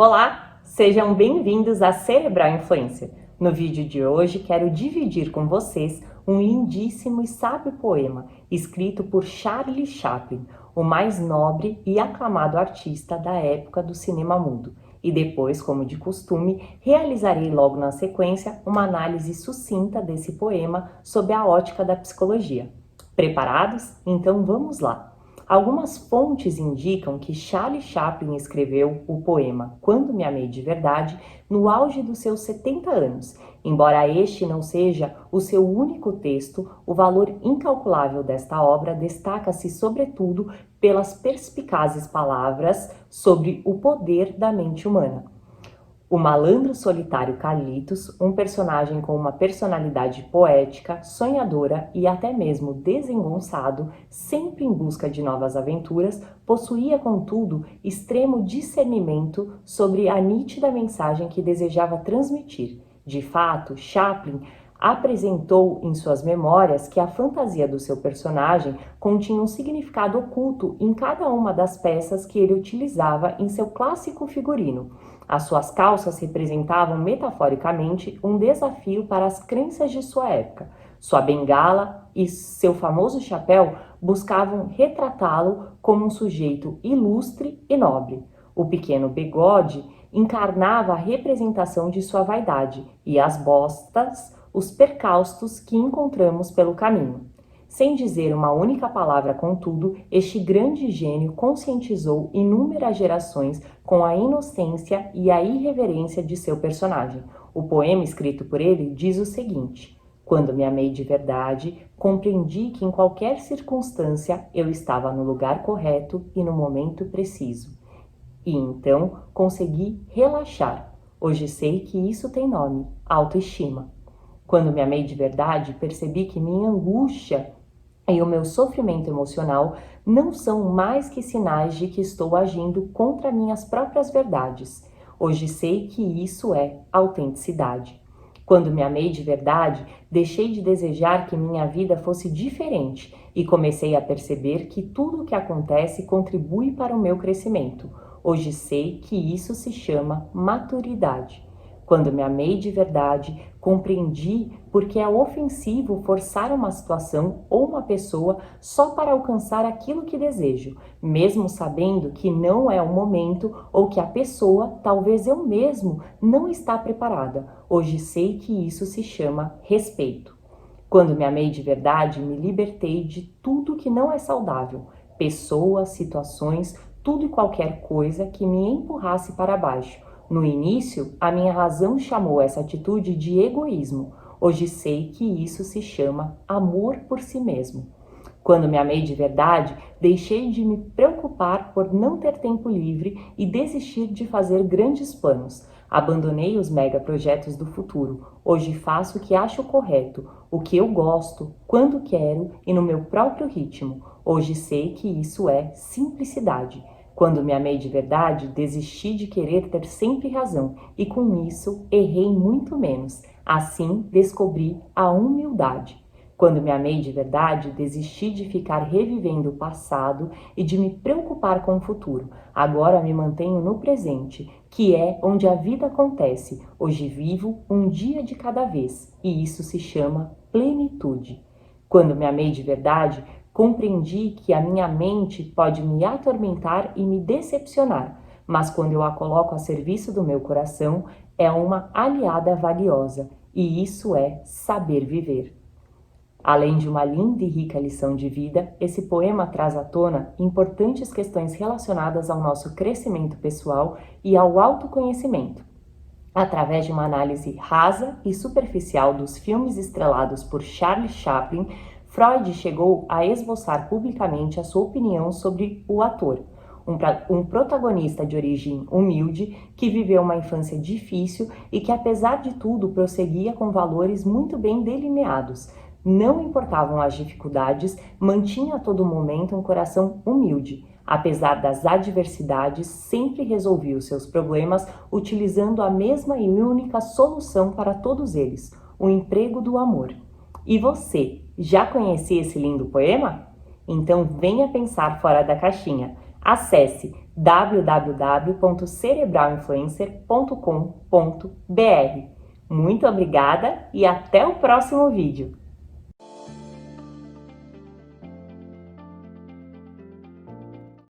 Olá, sejam bem-vindos à Cerebral Influência. No vídeo de hoje quero dividir com vocês um lindíssimo e sábio poema escrito por Charlie Chaplin, o mais nobre e aclamado artista da época do cinema mudo. E depois, como de costume, realizarei logo na sequência uma análise sucinta desse poema sob a ótica da psicologia. Preparados? Então vamos lá! Algumas fontes indicam que Charlie Chaplin escreveu o poema Quando Me Amei de Verdade no auge dos seus 70 anos. Embora este não seja o seu único texto, o valor incalculável desta obra destaca-se sobretudo pelas perspicazes palavras sobre o poder da mente humana. O malandro solitário Carlitos, um personagem com uma personalidade poética, sonhadora e até mesmo desengonçado, sempre em busca de novas aventuras, possuía, contudo, extremo discernimento sobre a nítida mensagem que desejava transmitir. De fato, Chaplin apresentou em suas memórias que a fantasia do seu personagem continha um significado oculto em cada uma das peças que ele utilizava em seu clássico figurino. As suas calças representavam metaforicamente um desafio para as crenças de sua época. Sua bengala e seu famoso chapéu buscavam retratá-lo como um sujeito ilustre e nobre. O pequeno bigode encarnava a representação de sua vaidade e as bostas os percalços que encontramos pelo caminho. Sem dizer uma única palavra, contudo, este grande gênio conscientizou inúmeras gerações com a inocência e a irreverência de seu personagem. O poema escrito por ele diz o seguinte: Quando me amei de verdade, compreendi que em qualquer circunstância eu estava no lugar correto e no momento preciso. E então consegui relaxar. Hoje sei que isso tem nome: autoestima. Quando me amei de verdade, percebi que minha angústia e o meu sofrimento emocional não são mais que sinais de que estou agindo contra minhas próprias verdades. Hoje sei que isso é autenticidade. Quando me amei de verdade, deixei de desejar que minha vida fosse diferente e comecei a perceber que tudo o que acontece contribui para o meu crescimento. Hoje sei que isso se chama maturidade. Quando me amei de verdade, compreendi porque é ofensivo forçar uma situação ou uma pessoa só para alcançar aquilo que desejo, mesmo sabendo que não é o momento ou que a pessoa, talvez eu mesmo, não está preparada. Hoje sei que isso se chama respeito. Quando me amei de verdade, me libertei de tudo que não é saudável, pessoas, situações, tudo e qualquer coisa que me empurrasse para baixo. No início, a minha razão chamou essa atitude de egoísmo. Hoje sei que isso se chama amor por si mesmo. Quando me amei de verdade, deixei de me preocupar por não ter tempo livre e desistir de fazer grandes planos. Abandonei os megaprojetos do futuro. Hoje faço o que acho correto, o que eu gosto, quando quero e no meu próprio ritmo. Hoje sei que isso é simplicidade. Quando me amei de verdade, desisti de querer ter sempre razão e com isso errei muito menos. Assim, descobri a humildade. Quando me amei de verdade, desisti de ficar revivendo o passado e de me preocupar com o futuro. Agora me mantenho no presente, que é onde a vida acontece. Hoje vivo um dia de cada vez e isso se chama plenitude. Quando me amei de verdade, compreendi que a minha mente pode me atormentar e me decepcionar, mas quando eu a coloco a serviço do meu coração, é uma aliada valiosa, e isso é saber viver. Além de uma linda e rica lição de vida, esse poema traz à tona importantes questões relacionadas ao nosso crescimento pessoal e ao autoconhecimento. Através de uma análise rasa e superficial dos filmes estrelados por Charlie Chaplin, Freud chegou a esboçar publicamente a sua opinião sobre o ator, um protagonista de origem humilde que viveu uma infância difícil e que, apesar de tudo, prosseguia com valores muito bem delineados. Não importavam as dificuldades, mantinha a todo momento um coração humilde. Apesar das adversidades, sempre resolvia os seus problemas utilizando a mesma e única solução para todos eles: o emprego do amor. E você, já conhecia esse lindo poema? Então venha pensar fora da caixinha. Acesse www.cerebralinfluencer.com.br. Muito obrigada e até o próximo vídeo!